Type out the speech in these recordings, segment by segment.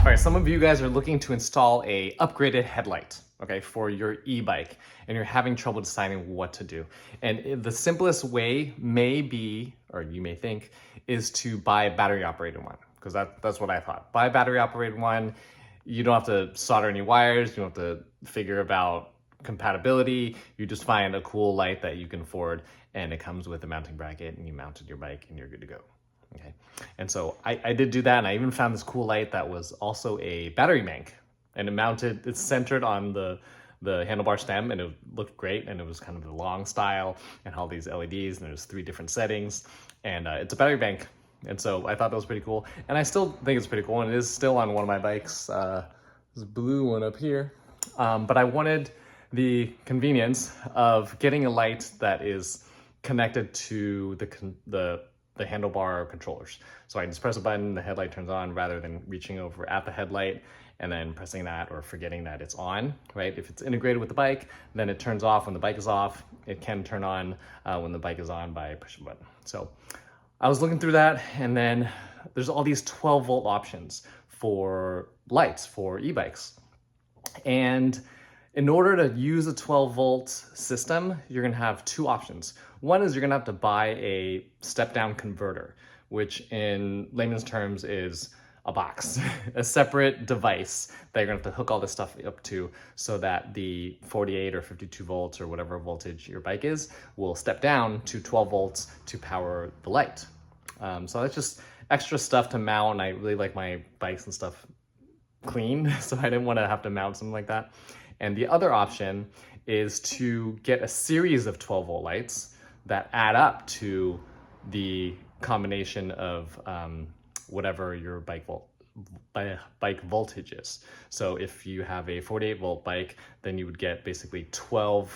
All right, some of you guys are looking to install a upgraded headlight, okay, for your e-bike, and you're having trouble deciding what to do. And the simplest way may be, or you may think, is to buy a battery operated one, because that's what I thought. Buy a battery operated one. You don't have to solder any wires. You don't have to figure about compatibility. You just find a cool light that you can afford, and it comes with a mounting bracket, and you mount it to your bike, and you're good to go. Okay, and so I did do that, and I even found this cool light that was also a battery bank, and it's centered on the handlebar stem, and it looked great, and it was kind of the long style, and all these LEDs, and there's 3 different settings, and it's a battery bank, and so I thought that was pretty cool, and I still think it's pretty cool, and it is still on one of my bikes, this blue one up here, but I wanted the convenience of getting a light that is connected to the handlebar controllers. So I just press a button, the headlight turns on, rather than reaching over at the headlight and then pressing that or forgetting that it's on, right? If it's integrated with the bike, then it turns off when the bike is off. It can turn on when the bike is on by pushing a button. So I was looking through that, and then there's all these 12-volt options for lights for e-bikes. And in order to use a 12-volt system, you're gonna have 2 options. One is you're gonna have to buy a step-down converter, which in layman's terms is a box, a separate device that you're gonna have to hook all this stuff up to so that the 48 or 52 volts or whatever voltage your bike is will step down to 12 volts to power the light. So that's just extra stuff to mount. I really like my bikes and stuff clean, so I didn't want to have to mount something like that. And the other option is to get a series of 12-volt lights that add up to the combination of whatever your bike voltage is. So if you have a 48-volt bike, then you would get basically 4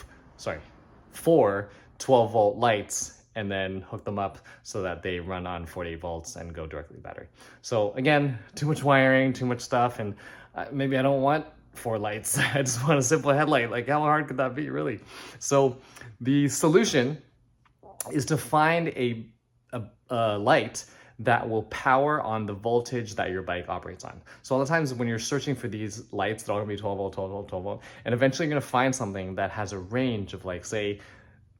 12-volt lights and then hook them up so that they run on 48 volts and go directly to battery. So again, too much wiring, too much stuff, and maybe I don't want 4 lights. I just want a simple headlight. Like, how hard could that be, really? So the solution is to find a light that will power on the voltage that your bike operates on. So all the times when you're searching for these lights, they're all gonna be 12 volt, 12 volt, 12 volt, and eventually you're gonna find something that has a range of, like, say,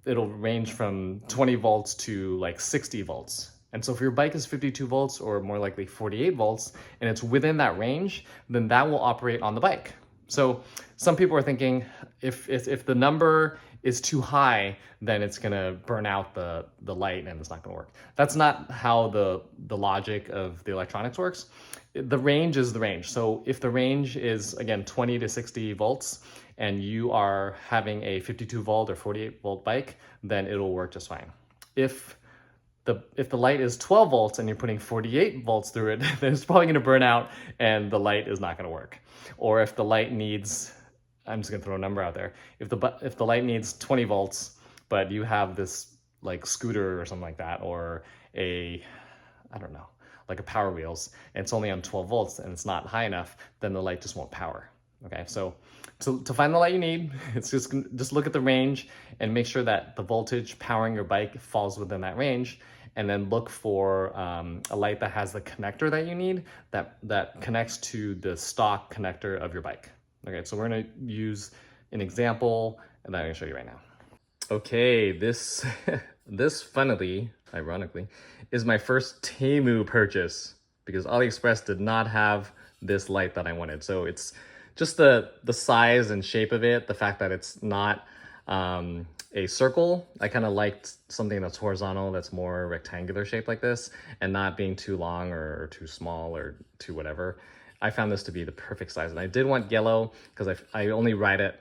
it'll range from 20 volts to like 60 volts. And so if your bike is 52 volts or more likely 48 volts, and it's within that range, then that will operate on the bike. So some people are thinking if the number is too high, then it's gonna burn out the light and it's not gonna work. That's not how the logic of the electronics works. The range is the range. So if the range is, again, 20 to 60 volts, and you are having a 52 volt or 48 volt bike, then it'll work just fine. If the light is 12 volts and you're putting 48 volts through it, then it's probably gonna burn out and the light is not gonna work. Or if the light needs, I'm just gonna throw a number out there, if the light needs 20 volts, but you have this like scooter or something like that, or I don't know, like a Power Wheels, and it's only on 12 volts and it's not high enough, then the light just won't power. Okay, so to find the light you need, it's just look at the range and make sure that the voltage powering your bike falls within that range, and then look for a light that has the connector that you need that connects to the stock connector of your bike. Okay, so we're gonna use an example, and I'm gonna show you right now. Okay, this funnily, ironically, is my first Temu purchase, because AliExpress did not have this light that I wanted. So it's just the size and shape of it, the fact that it's not a circle. I kind of liked something that's horizontal, that's more rectangular shape like this, and not being too long or too small or too whatever. I found this to be the perfect size. And I did want yellow because I only ride it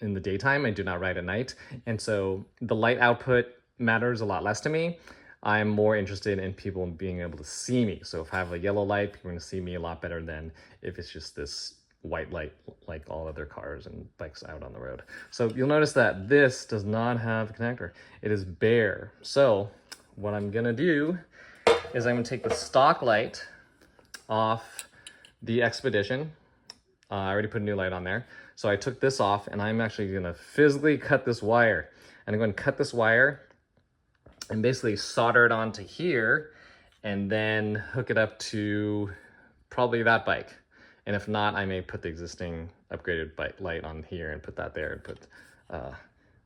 in the daytime. I do not ride at night. And so the light output matters a lot less to me. I'm more interested in people being able to see me. So if I have a yellow light, people are gonna see me a lot better than if it's just this white light like all other cars and bikes out on the road. So you'll notice that this does not have a connector. It is bare. So what I'm gonna do is I'm gonna take the stock light off the Expedition. I already put a new light on there. So I took this off, and I'm actually gonna physically cut this wire. And I'm gonna cut this wire and basically solder it onto here, and then hook it up to probably that bike. And if not, I may put the existing upgraded light on here and put that there and put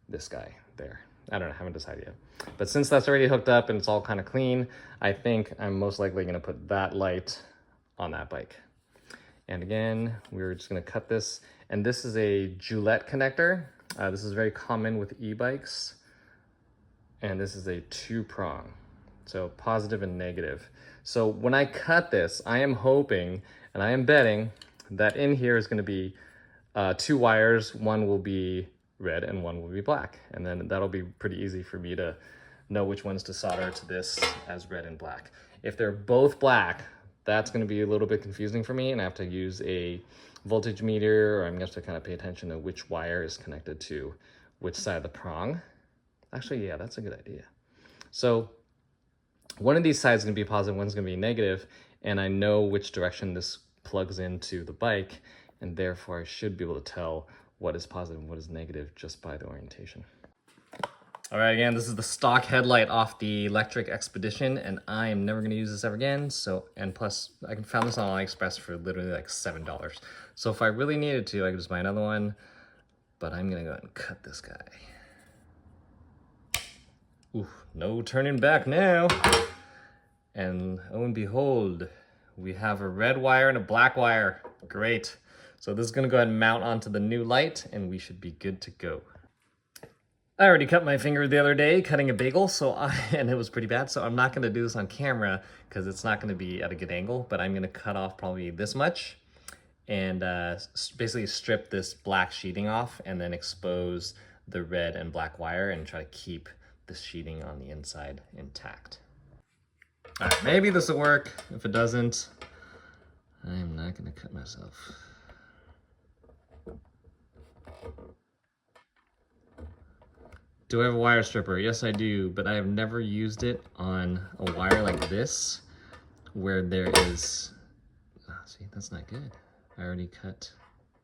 this guy there. I don't know, I haven't decided yet. But since that's already hooked up and it's all kind of clean, I think I'm most likely gonna put that light on that bike. And again, we're just gonna cut this. And this is a Gillette connector. This is very common with e-bikes. And this is a 2-prong, so positive and negative. So when I cut this, I am hoping and I am betting that in here is gonna be 2 wires. One will be red and one will be black. And then that'll be pretty easy for me to know which ones to solder to this as red and black. If they're both black, that's gonna be a little bit confusing for me and I have to use a voltage meter, or I'm gonna have to kind of pay attention to which wire is connected to which side of the prong. Actually, yeah, that's a good idea. So one of these sides is gonna be positive, one's gonna be negative, and I know which direction this plugs into the bike, and therefore I should be able to tell what is positive and what is negative just by the orientation. All right, again, this is the stock headlight off the Electric Expedition, and I am never gonna use this ever again. So, and plus, I found this on AliExpress for literally like $7. So if I really needed to, I could just buy another one, but I'm gonna go ahead and cut this guy. Ooh, no turning back now. And oh and behold, we have a red wire and a black wire. Great. So this is gonna go ahead and mount onto the new light and we should be good to go. I already cut my finger the other day cutting a bagel, and it was pretty bad, so I'm not gonna do this on camera because it's not gonna be at a good angle, but I'm gonna cut off probably this much and basically strip this black sheeting off and then expose the red and black wire and try to keep the sheeting on the inside intact. All right, maybe this will work. If it doesn't, I'm not gonna cut myself. Do I have a wire stripper? Yes, I do, but I have never used it on a wire like this, where there is, see, that's not good. I already cut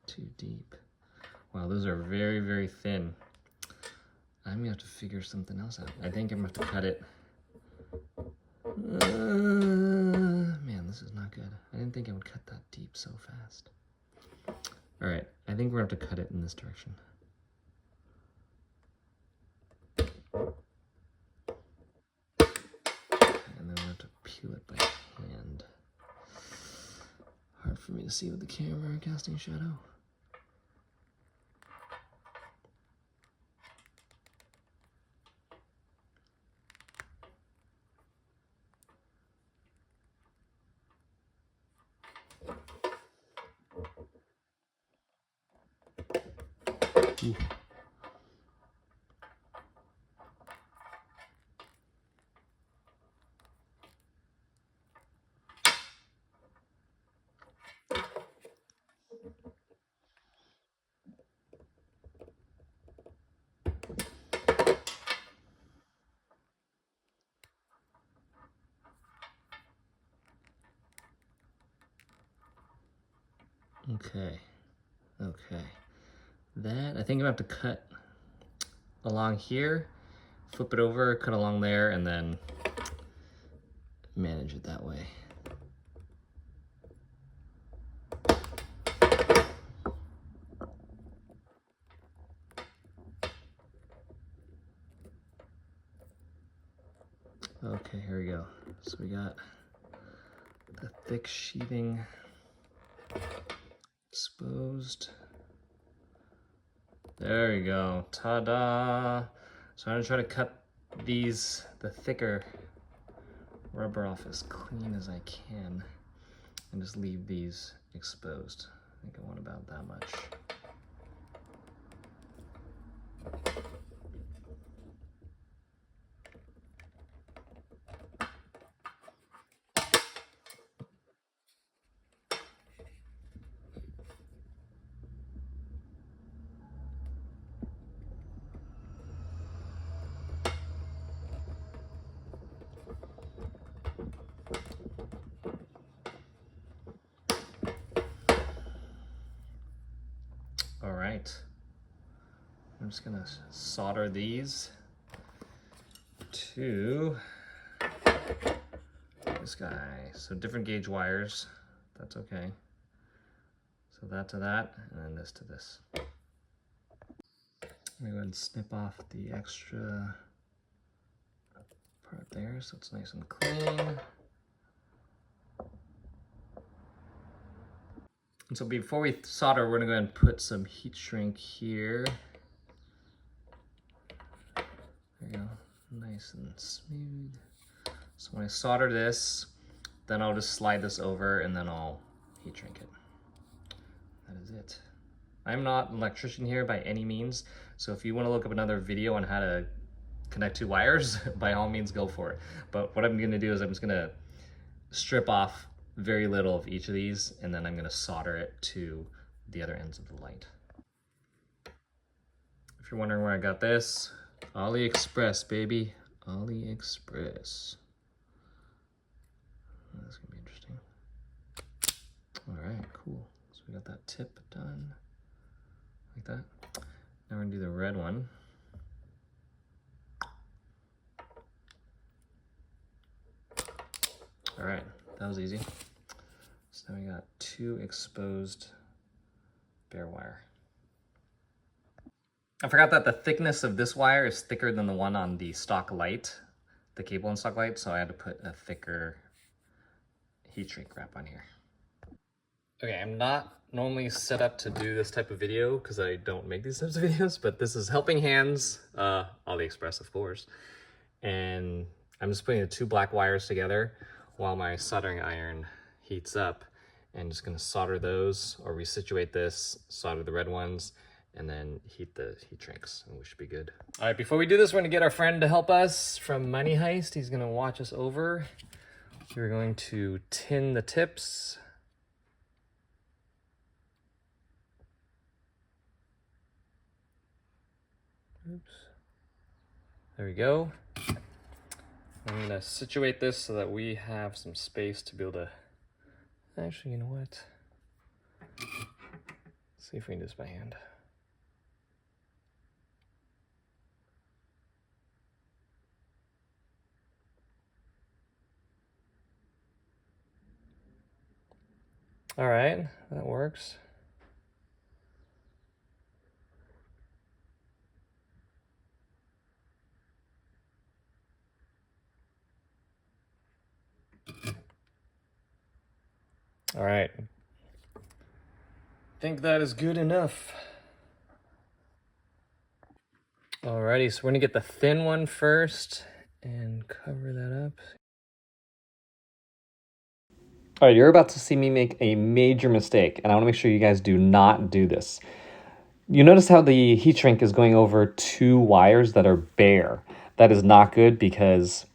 too deep. Wow, those are very, very thin. I'm gonna have to figure something else out. I think I'm gonna have to cut it. Man, this is not good. I didn't think I would cut that deep so fast. All right, I think we're gonna have to cut it in this direction. And then we'll have to peel it by hand. Hard for me to see with the camera casting shadow. Ooh. Okay. That, I think I'm gonna have to cut along here, flip it over, cut along there, and then manage it that way. Okay, here we go. So we got the thick sheeting exposed. There you go, ta-da! So I'm gonna try to cut these, the thicker rubber off as clean as I can and just leave these exposed. I think I want about that much. All right, I'm just gonna solder these to this guy. So different gauge wires, that's okay. So that to that, and then this to this. I'm gonna go ahead and snip off the extra part there so it's nice and clean. And so before we solder, we're gonna go ahead and put some heat shrink here. There you go, nice and smooth. So when I solder this, then I'll just slide this over and then I'll heat shrink it. That is it. I'm not an electrician here by any means, so if you want to look up another video on how to connect two wires, by all means go for it. But what I'm gonna do is I'm just gonna strip off very little of each of these, and then I'm gonna solder it to the other ends of the light. If you're wondering where I got this, AliExpress, baby, AliExpress. That's gonna be interesting. All right, cool. So we got that tip done, like that. Now we're gonna do the red one. All right, that was easy. So now we got 2 exposed bare wire. I forgot that the thickness of this wire is thicker than the one on the stock light, the cable and stock light, so I had to put a thicker heat shrink wrap on here. Okay, I'm not normally set up to do this type of video because I don't make these types of videos, but this is Helping Hands, AliExpress of course. And I'm just putting the 2 black wires together while my soldering iron heats up, and just gonna solder those or resituate this, solder the red ones, and then heat the heat shrinks, and we should be good. All right, before we do this, we're gonna get our friend to help us from Money Heist. He's gonna watch us over. We're going to tin the tips. Oops. There we go. I'm gonna situate this so that we have some space to be able to, actually, you know what? Let's see if we can do this by hand. All right, that works. All right. I think that is good enough. Alrighty, so we're gonna get the thin one first and cover that up. All right, you're about to see me make a major mistake, and I wanna make sure you guys do not do this. You notice how the heat shrink is going over 2 wires that are bare. That is not good because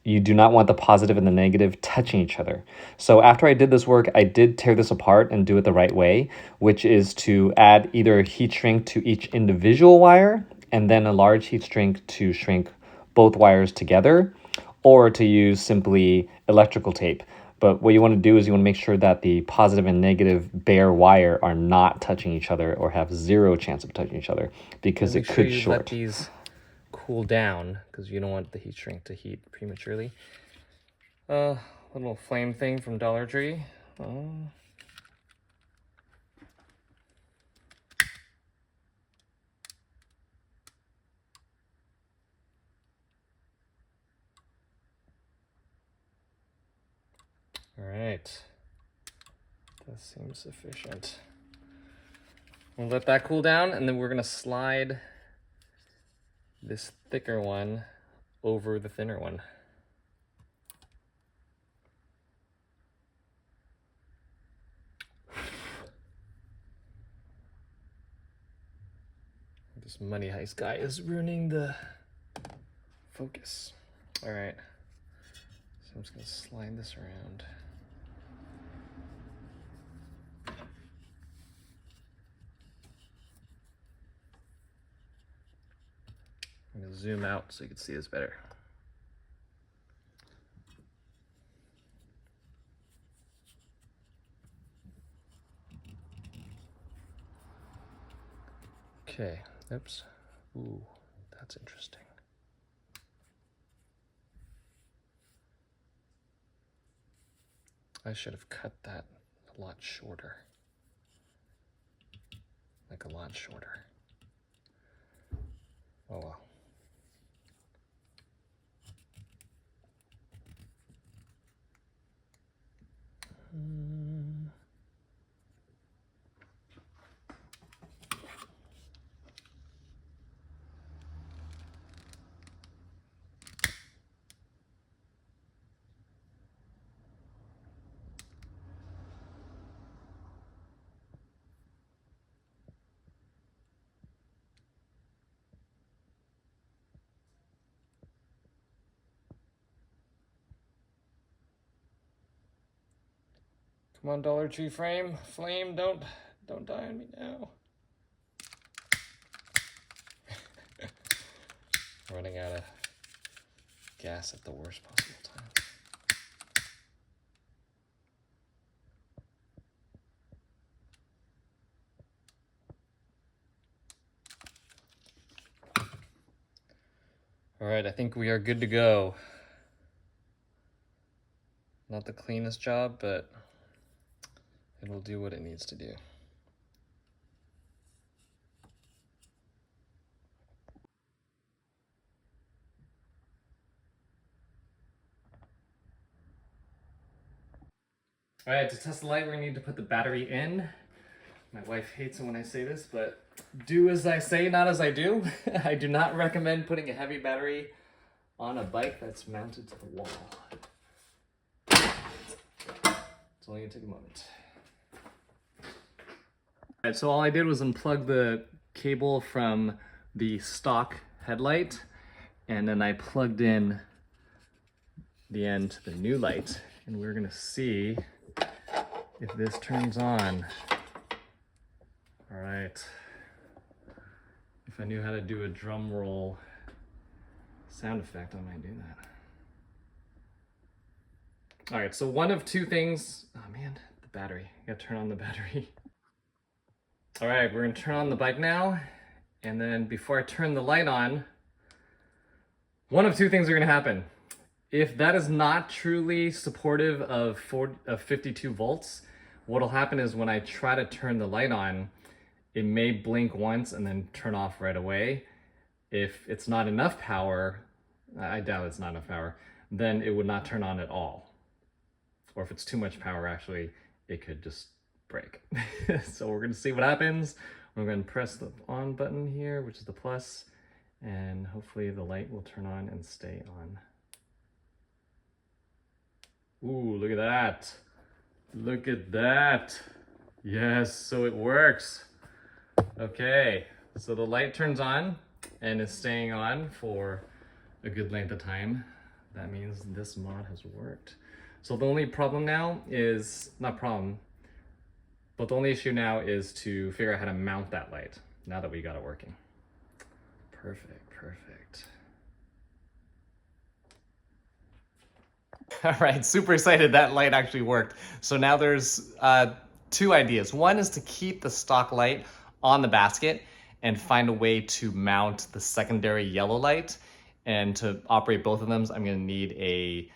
you do not want the positive and the negative touching each other. So after I did this work, I did tear this apart and do it the right way, which is to add either a heat shrink to each individual wire and then a large heat shrink to shrink both wires together, or to use simply electrical tape. But what you want to do is you want to make sure that the positive and negative bare wire are not touching each other or have 0 chance of touching each other, because it could short. Let these cool down because you don't want the heat shrink to heat prematurely. Little flame thing from Dollar Tree. All right, that seems sufficient. We'll let that cool down, and then we're gonna slide this thicker one over the thinner one. This Money Heist guy is ruining the focus. All right, so I'm just gonna slide this around. I'm gonna zoom out so you can see this better. Okay, oops. Ooh, that's interesting. I should have cut that a lot shorter. like a lot shorter. Oh well. Come on, Dollar Tree flame, don't die on me now. Running out of gas at the worst possible time. All right, I think we are good to go. Not the cleanest job, but it'll do what it needs to do. All right, to test the light, we need to put the battery in. My wife hates it when I say this, but do as I say, not as I do. I do not recommend putting a heavy battery on a bike that's mounted to the wall. It's only gonna take a moment. All right, so all I did was unplug the cable from the stock headlight, and then I plugged in the end to the new light, and we're gonna see if this turns on. All right. If I knew how to do a drum roll sound effect, I might do that. All right, so one of two things. Oh man, the battery. I gotta turn on the battery. All right, we're gonna turn on the bike now. And then before I turn the light on, one of two things are gonna happen. If that is not truly supportive of 52 volts, what'll happen is when I try to turn the light on, it may blink once and then turn off right away. If it's not enough power, I doubt it's not enough power, then it would not turn on at all. Or if it's too much power, actually, it could just break. So we're gonna see what happens. We're gonna press the on button here, which is the plus, and hopefully the light will turn on and stay on. Ooh, look at that. Look at that. Yes, so it works. Okay, so the light turns on and is staying on for a good length of time. That means this mod has worked. So the only problem now is, not problem, but the only issue now is to figure out how to mount that light now that we got it working. Perfect, perfect. All right, super excited that light actually worked. So now there's two ideas. One is to keep the stock light on the basket and find a way to mount the secondary yellow light. And to operate both of them, I'm gonna need a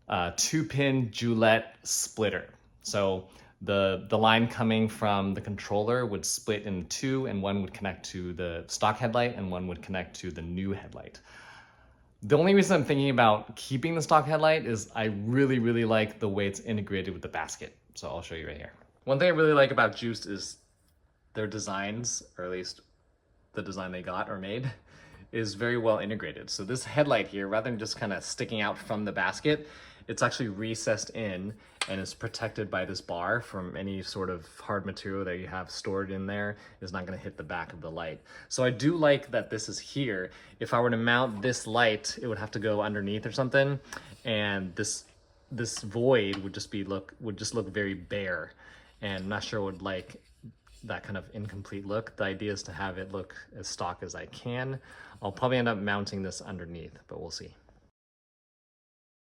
2-pin Joulette splitter. So the line coming from the controller would split in two, and one would connect to the stock headlight and one would connect to the new headlight. The only reason I'm thinking about keeping the stock headlight is I really, really like the way it's integrated with the basket. So I'll show you right here. One thing I really like about Juiced is their designs, or at least the design they got or made, is very well integrated. So this headlight here, rather than just kind of sticking out from the basket, it's actually recessed in and is protected by this bar from any sort of hard material that you have stored in there is not gonna hit the back of the light. So I do like that this is here. If I were to mount this light, it would have to go underneath or something, and this void would just look very bare, and I'm not sure would like that kind of incomplete look. The idea is to have it look as stock as I can. I'll probably end up mounting this underneath, but we'll see.